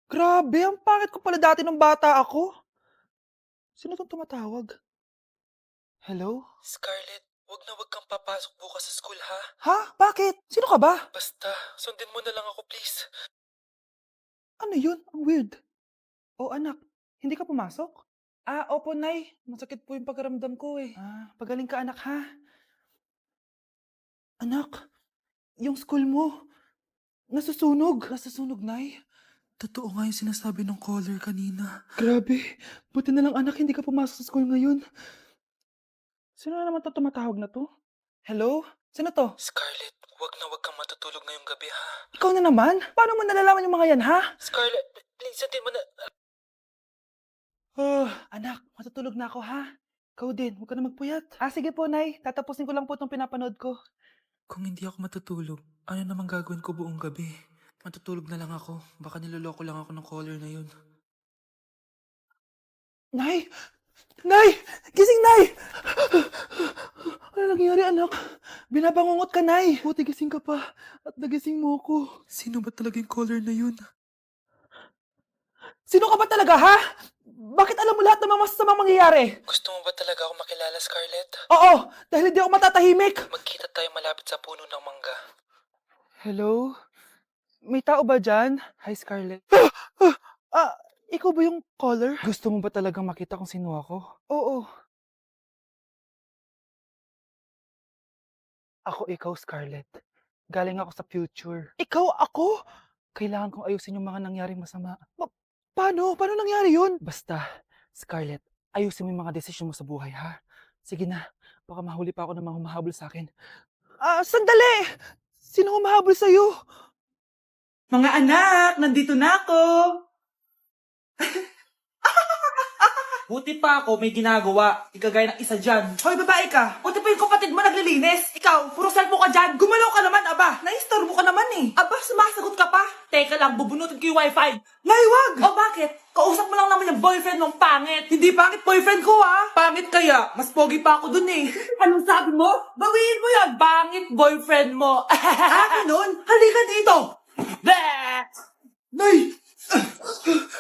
Grabe, ang pangit ko pala dati nung bata ako. Sino 'tong tumatawag? Hello? Scarlett, wag kang papasok bukas sa school ha. Ha? Bakit? Sino ka ba? Basta, sundin mo na lang ako please. Ano yun? Ang weird. Oh, anak, hindi ka pumasok? Opo, Nay. Masakit po yung pakiramdam ko eh. Pagaling ka anak ha. Anak, yung school mo, nasusunog. Nasusunog, Nay? Totoo nga yung sinasabi ng caller kanina. Grabe. Buti na lang anak, hindi ka pumasok sa school ngayon. Sino na naman 'to tumatawag na 'to? Hello? Sino 'to? Scarlett, wag kang matutulog ngayong gabi ha. Ikaw na naman? Paano mo nalalaman yung mga yan, ha? Scarlett, please sundin mo na. Anak, matutulog na ako, ha? Ikaw din, huwag ka na magpuyat. Sige po, Nay. Tatapusin ko lang po itong pinapanood ko. Kung hindi ako matutulog, ano namang gagawin ko buong gabi? Matutulog na lang ako. Baka niloloko lang ako ng caller na yun. Nay! Nay! Gising, Nay! Ano nangyari, anak? Binabangungot ka, Nay. Buti gising ka pa. At nagising mo ko. Sino ba talaga yung caller na yun? Sino ka ba talaga, ha? Bakit alam mo lahat ng mga masasamang mangyayari? Gusto mo ba talaga ako makilala, Scarlett? Oo, dahil hindi ako matatahimik. Magkita tayo malapit sa puno ng mangga. Hello? May tao ba dyan? Hi, Scarlett. Ikaw ba yung caller? Gusto mo ba talagang makita kung sino ako? Oo. Ako ikaw, Scarlett. Galing ako sa future. Ikaw ako? Kailangan kong ayusin yung mga nangyaring masama. Paano? Paano nangyari yun? Basta, Scarlett, ayusin mo yung mga desisyon mo sa buhay, ha? Sige na, baka mahuli pa ako ng mga humahabol sa akin. Sandali! Sino humahabol sa'yo? Mga anak, nandito na ako. Buti pa ako may ginagawa. Ikagaya ng isa dyan. Hoy, babae ka. Buti pa yung kapatid mo naglilinis. Ikaw, puro cellphone ka dyan. Gumalaw ka naman, aba. Naistorbo ka naman eh. Aba, sumasagot ka pa. Teka lang, bubunutin ko yung wifi. Nay, wag! O bakit? Kausap mo lang naman yung boyfriend mong pangit. Hindi pangit boyfriend ko ah. Pangit kaya. Mas pogi pa ako dun eh. Anong sabi mo? Bawiin mo yan. Pangit boyfriend mo. Ganun? Halika dito. Bleh! Nay!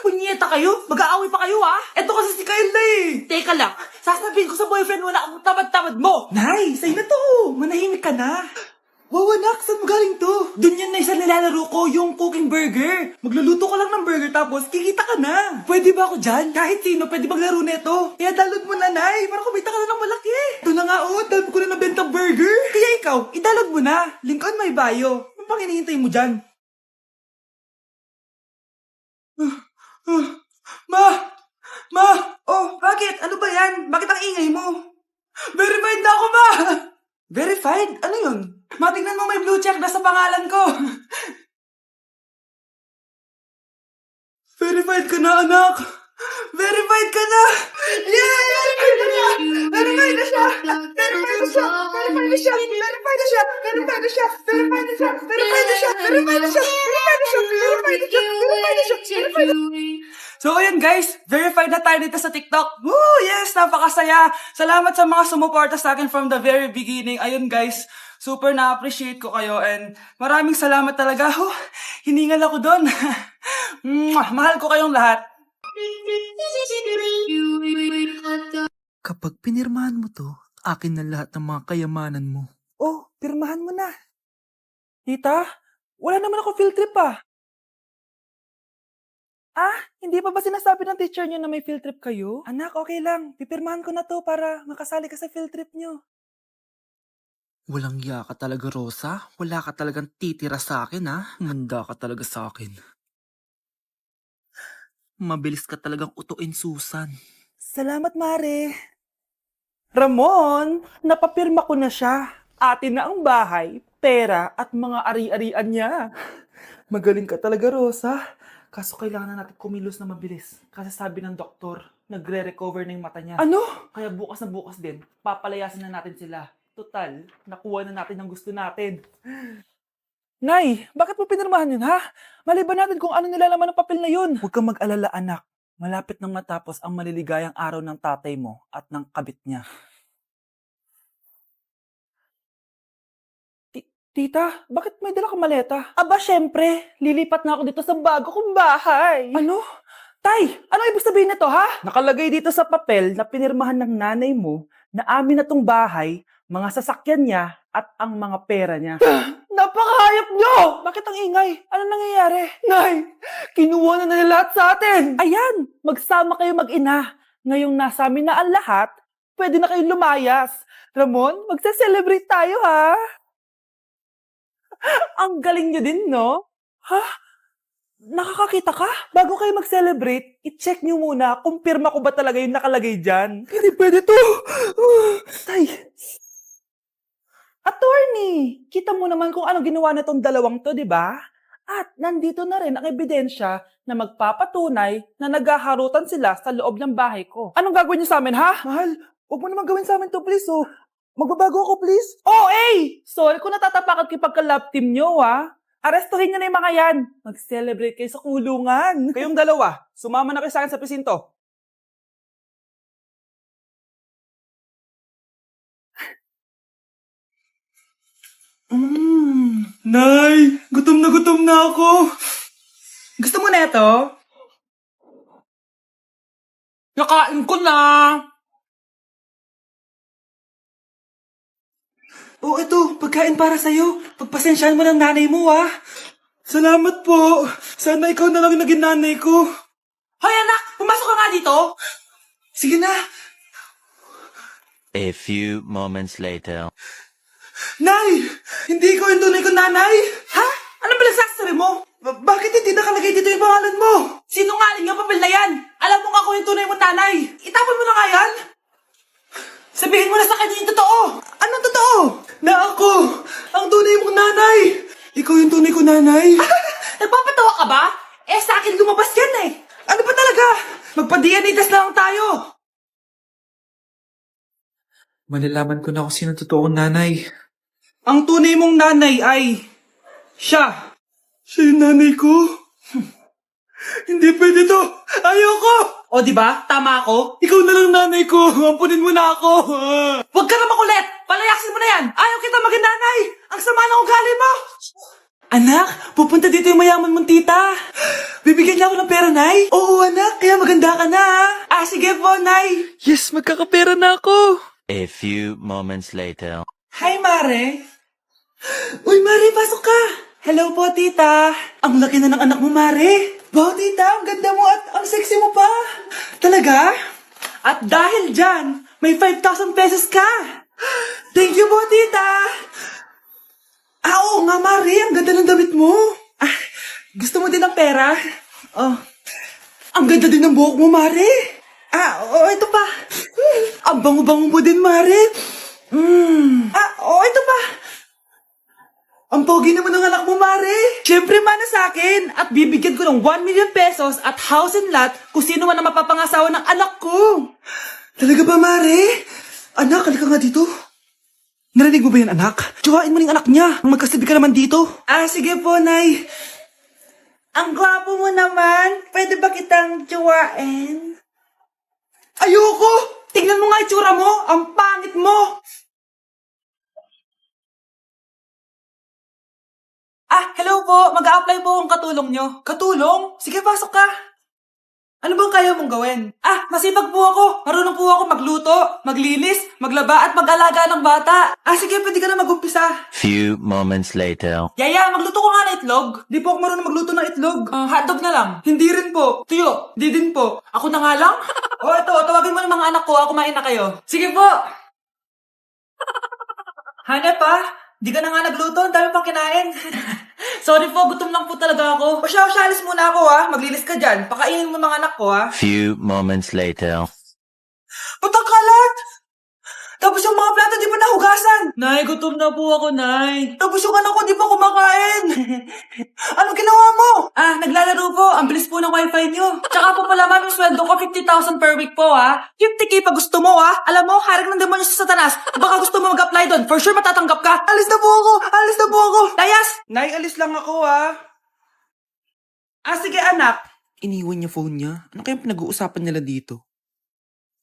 Punyeta kayo? Mag-aaway pa kayo ha? Eto kasi si Kyle na eh. Teka lang, sasabihin ko sa boyfriend mo na ang tamad-tamad mo. Nay, sa'yo na to. Manahimik ka na. Wow, anak, saan mo galing to? Doon yan na isa nilalaro ko, yung cooking burger. Magluluto ka lang ng burger tapos kikita ka na. Pwede ba ako dyan? Kahit sino, pwede maglaro nito. Kaya download mo na, Nay, para kumita ka na ng malaki. Ito na nga oh, dami ko na nabentang burger. Kaya ikaw, i-download mo na. Link on my bio. Ano pang hinihintay mo dyan? Ma! Ma! Oh, bakit? Ano ba yan? Bakit ang ingay mo? Verified na ako, ma! Verified? Ano yun? Matignan mo may blue check na sa pangalan ko. Verified ka na, anak! Verified ka na! Yay! Verified na siya! Verified na siya! Verified na siya! Verified na siya! Verified na siya! Verified na siya! Verified na siya! Verified na siya! Verified na siya! Verified na siya! Verified na siya! Verified na siya! Verified na siya! So ayun guys, verified na tayo dito sa TikTok. Woo! Yes! Napakasaya! Salamat sa mga sumuporta sa akin from the very beginning. Ayun guys, super na-appreciate ko kayo and maraming salamat talaga. Hiningal ako doon. Mahal ko kayong lahat. Kapag pinirmahan mo to, akin na lahat ng mga kayamanan mo. Oh, pirmahan mo na. Tita, wala naman ako field trip hindi pa ba sinasabi ng teacher niyo na may field trip kayo? Anak, okay lang. Pipirmahan ko na to para makasali ka sa field trip niyo. Walang iya ka talaga, Rosa. Wala ka talagang titira sa akin, ha? Manda ka talaga sa akin. Mabilis ka talagang utuin, Susan. Salamat, Mare. Ramon, napapirma ko na siya. Atin na ang bahay, pera at mga ari-arian niya. Magaling ka talaga, Rosa. Kaso kailangan na natin kumilos na mabilis. Kasi sabi ng doktor, nagre-recover na yung mata niya. Ano? Kaya bukas na bukas din, papalayasin na natin sila. Total, nakuha na natin ang gusto natin. Nay, bakit mo pinirmahan yun, ha? Maliban natin kung ano nilalaman ng papel na yun. Huwag kang mag-alala, anak. Malapit nang matapos ang maliligayang araw ng tatay mo at ng kabit niya. Tita, bakit may dala kang maleta? Aba, syempre. Lilipat na ako dito sa bago kong bahay. Ano? Tay, ano ibig sabihin nito, ha? Nakalagay dito sa papel na pinirmahan ng nanay mo na amin na tong bahay, mga sasakyan niya, at ang mga pera niya. Napakahayop nyo! Bakit ang ingay? Ano nangyayari? Nay, kinuha na nila lahat sa atin! Ayan, magsama kayo mag-ina. Ngayong nasa amin na ang lahat, pwede na kayong lumayas. Ramon, magsa-celebrate tayo, ha? Ang galing nyo din, no? Ha? Nakakakita ka? Bago kayo mag-celebrate, i-check nyo muna kung pirma ko ba talaga yung nakalagay dyan. Hindi pwede to! Tay! Attorney! Kita mo naman kung anong ginawa na tong dalawang to, di ba? At nandito na rin ang ebidensya na magpapatunay na naghaharutan sila sa loob ng bahay ko. Anong gagawin niyo sa amin, ha? Mahal, huwag mo naman gawin sa amin to, please, oh. Magbabago ako, please. Oh, sorry kung natatapakan kayo pagka-love team nyo, ha? Arestuhin niyo na yung mga yan. Mag-celebrate kayo sa kulungan. Kayong dalawa, sumama na kayo sa akin sa presinto. Nay, gutom na ako. Gusto mo na ito? Nakain ko na! Oh, ito, pagkain para sa'yo. Pagpasensyahan mo ng nanay mo, ha? Salamat po. Sana ikaw na lang yung naging nanay ko. Hoy anak, pumasok ka nga dito! Sige na. A few moments later. Nay! Hindi ko yung tunay kong nanay! Ha? Ano ba nagsasari mo? Bakit hindi nakalagay dito yung pangalan mo? Sinungaling yung papel na yan! Alam mo nga ako yung tunay mong nanay! Itapon mo na nga yan! Sabihin mo na sa kanya yung totoo! Anong totoo? Na ako! Ang tunay mong nanay! Ikaw yung tunay kong nanay? Nagpapatawa ka ba? Eh sa akin lumabas yan eh! Ano ba talaga? Magpa-DNA test na lang tayo! Malalaman ko na kung sino totoo kong nanay. Ang tunay mong nanay ay... siya! Siya yung nanay ko? Hindi pwede to! Ayoko! O di ba? Tama ako? Ikaw na lang nanay ko! Ampunin mo na ako! Huwag ka na makulit! Palayasin mo na yan! Ayaw kita maging nanay! Ang sama ng ugali mo! Anak, pupunta dito yung mayaman mong tita. Bibigyan niya ako ng pera, Nay. Oo, anak, kaya maganda ka na. Sige po, Nay. Yes, magkakapera na ako! A few moments later. Hi, Mare. Uy, Mare, pasok ka. Hello po, tita. Ang laki na ng anak mo, Mare. Wow, tita, ang ganda mo at ang sexy mo pa. Talaga? At dahil dyan, may 5,000 pesos ka. Thank you po, tita. Oo nga, Mare. Ang ganda ng damit mo. Gusto mo din ng pera? Oh. Ang ganda din ng buhok mo, Mare. Ito pa. Ang bango-bango mo din, Mare. Ito pa. Ang pogi naman ng anak mo, Mare. Siyempre, mana sa akin. At bibigyan ko ng 1 million pesos at house and lot kung sino man ang mapapangasawa ng anak ko. Talaga ba, Mare? Anak, halika nga dito. Narinig mo ba yan, anak? Tsuhain mo ng anak niya. Ang magkasabi ka naman dito. Sige po, Nay. Ang gwapo mo naman. Pwede ba kitang tsuhain? Ayoko! Tingnan mo nga itsura mo. Ang pangit mo. Hello po. Mag-a-apply po akong katulong nyo. Katulong? Sige, pasok ka. Ano bang kaya mong gawin? Masipag po ako. Marunong po ako magluto, maglinis, maglaba at mag-alaga ng bata. Sige, pwede ka na mag-umpisa. Few moments later. Yaya, magluto ko nga ng itlog. Di po ako marunong magluto ng itlog. Hotdog na lang. Hindi rin po. Tuyo, di din po. Ako na nga lang? Ito, tawagin mo ng mga anak ko. Kumain na kayo. Sige po. Hanep di ka na nga nagluto. Ang dami pang kinain. Sorry po, gutom lang po talaga ako. Alis muna ako Maglinis ka dyan. Pakainin mo mga anak ko Few moments later. Ba't ang kalat? Tapos yung mga plato di pa nahugasan. Nay, gutom na po ako, Nay. Tapos yung anak ko di pa kumakain. Anong ginawa mo? Naglalaro po. Ang bilis po ng wifi nyo. Tsaka po pala, ma'am, yung sweldo ko 50,000 per week po, 50k pa gusto mo, Alam mo, harik ng demonyo sa Satanas. Baka gusto mo mag-apply doon. For sure matatanggap ka. Alis na po ako. Layas! Nay, alis lang ako, sige, anak. Iniwan niya phone niya? Ano kayang pinag-uusapan nila dito?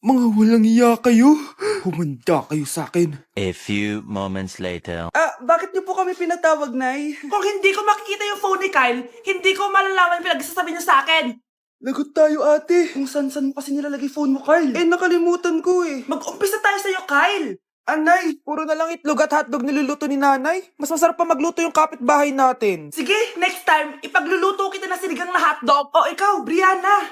Mga walang iya kayo. Humanda kayo sa akin. A few moments later. bakit niyo po kami pinatawag, Nay? Kung hindi ko makikita yung phone ni Kyle, hindi ko malalaman yung pinagsasabi niya sa akin. Lagot tayo, ate. Kung san-san mo kasi nilalagay phone mo, Carl. Eh, nakalimutan ko eh. Mag-umpisa tayo sa'yo, Kyle. Anay, puro na lang itlog at hotdog niluluto ni nanay. Mas masarap pa magluto yung kapitbahay natin. Sige, next time, ipagluluto kita na sinigang na hotdog. O ikaw, Brianna.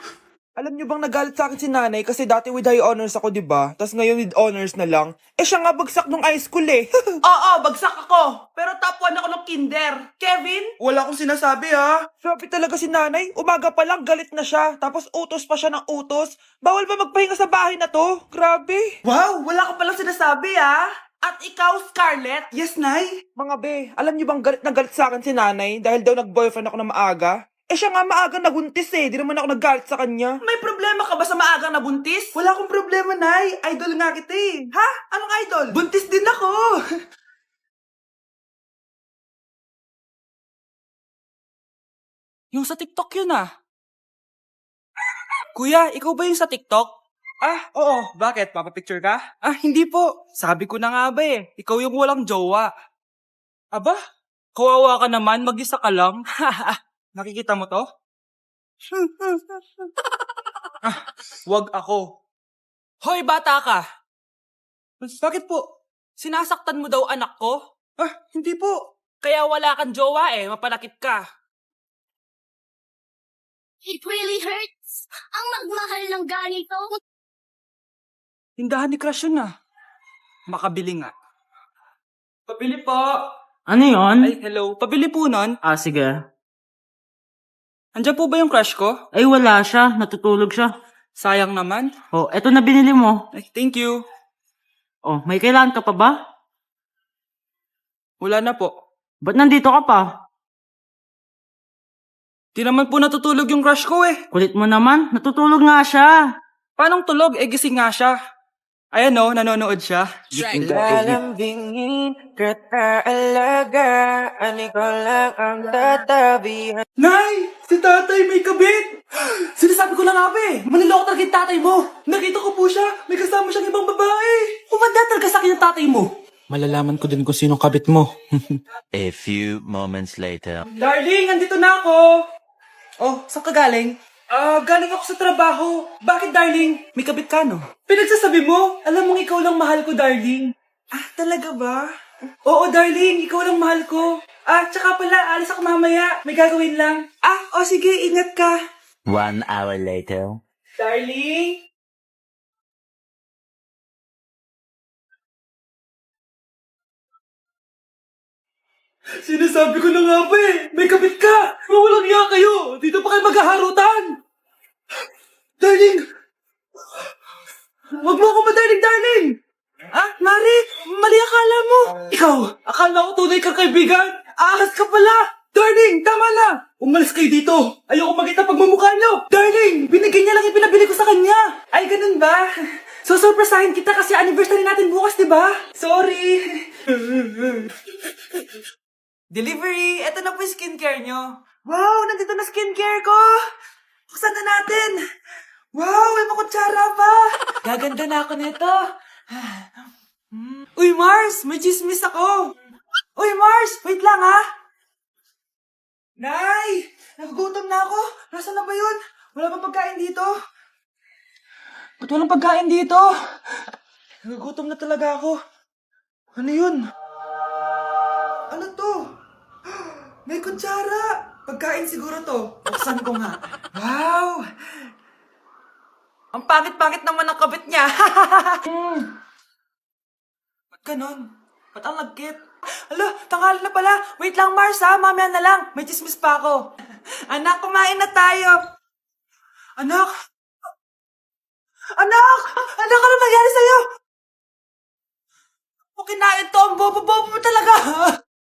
Alam niyo bang nagalit sa akin si nanay kasi dati with high honors ako, di ba? Tapos ngayon with honors na lang. Eh, siya nga bagsak nung high school eh. Oo, bagsak ako. Pero top 1 ako ng kinder. Kevin? Wala akong sinasabi ha. Sabi talaga si nanay, umaga pa lang galit na siya. Tapos utos pa siya ng utos. Bawal ba magpahinga sa bahay na to? Grabe. Wow, wala ka palang sinasabi ah. At ikaw, Scarlett? Yes, nay. Mga be, alam niyo bang galit na galit sa akin si nanay dahil daw nag-boyfriend ako na maaga? Eh siya nga maagang nabuntis eh, di naman ako naggalit sa kanya. May problema ka ba sa maagang nabuntis? Wala akong problema, nay. Idol nga kita eh. Ha? Anong idol? Buntis din ako. Yung sa TikTok yun ah. Kuya, ikaw ba yung sa TikTok? Ah, oo. Bakit? Papapicture ka? Ah, hindi po. Sabi ko na nga ba eh. Ikaw yung walang jowa. Aba? Kawawa ka naman, mag-isa ka lang. Nakikita mo to? Ah, wag ako. Hoy, bata ka! Bakit po? Sinasaktan mo daw anak ko? Ah, hindi po. Kaya wala kang jowa eh, mapalakit ka. It really hurts. Ang magmahal ng ganito. Tindahan ni Crush yun ah. Makabili nga. Pabili po. Ano yon? Ay, hello. Pabili po nun. Ah, sige. Andiyan po ba yung crush ko? Ay, wala siya. Natutulog siya. Sayang naman. Oh, eto na binili mo. Ay, thank you. Oh, may kailangan ka pa ba? Wala na po. Ba't nandito ka pa? Di naman po natutulog yung crush ko eh. Kulit mo naman. Natutulog nga siya. Paanong tulog? Eh, gising nga siya. Ayan o, nanonood siya. Lalambingin kita alagaan, ikaw lang ang tatabihan. Nay! Si tatay may kabit! Sinasabi ko na nga ba eh. Maniloko talaga yung tatay mo. Nakita ko po siya. May kasama siyang ibang babae. Umanda talaga sa akin yung tatay mo. Malalaman ko din kung sinong kabit mo. A few moments later. Darling, andito na ako. Oh, saan ka galing? Galing ako sa trabaho. Bakit, darling? May kabit ka, no? Pinagsasabi mo? Alam mong ikaw lang mahal ko, darling. Ah, talaga ba? Oo, darling. Ikaw lang mahal ko. Ah, tsaka pala, alis ako mamaya. May gagawin lang. Ah, sige, ingat ka. 1 hour later. Darling? Sinasabi ko na nga ba eh. May kabit ka. Walang iya kayo. Dito pa kayo maghaharutan. Darling! Wag mo ako darling, darling! Ah, Mari, mali akala mo. Ikaw, akala ko tunay kang kaibigan. Ahas ka pala. Darling, tama na. Umalis kayo dito. Ayoko makita pagmumukha nyo. Darling, binigyan niya lang yung pinabili ko sa kanya. Ay, ganun ba? So, surpresahin kita kasi anniversary natin bukas, di ba? Sorry. Delivery! Eto na po yung skincare nyo. Wow! Nandito na skincare ko! Buksan na natin! Wow! May makutsara pa! Gaganda na ako nito. Uy, Mars! May chismis ako! Uy, Mars! Wait lang, ha? Nay! Nagugutom na ako! Nasaan na ba yun? Wala bang pagkain dito? Ba't walang pagkain dito? Nagugutom na talaga ako. Ano yun? Ano to? May kutsara! Pagkain siguro to. Buksan ko nga. Wow! Ang pangit-pangit naman ang kabit niya. Ba't ganon? Ba't ang lagkit? Alo, tanghali na pala. Wait lang, Mars ha. Mamaya na lang. May chismis pa ako. Anak, kumain na tayo. Anak! Anak! Anak, ano nangyari sa'yo? Kung kinain to, ang bobo-bobo mo talaga.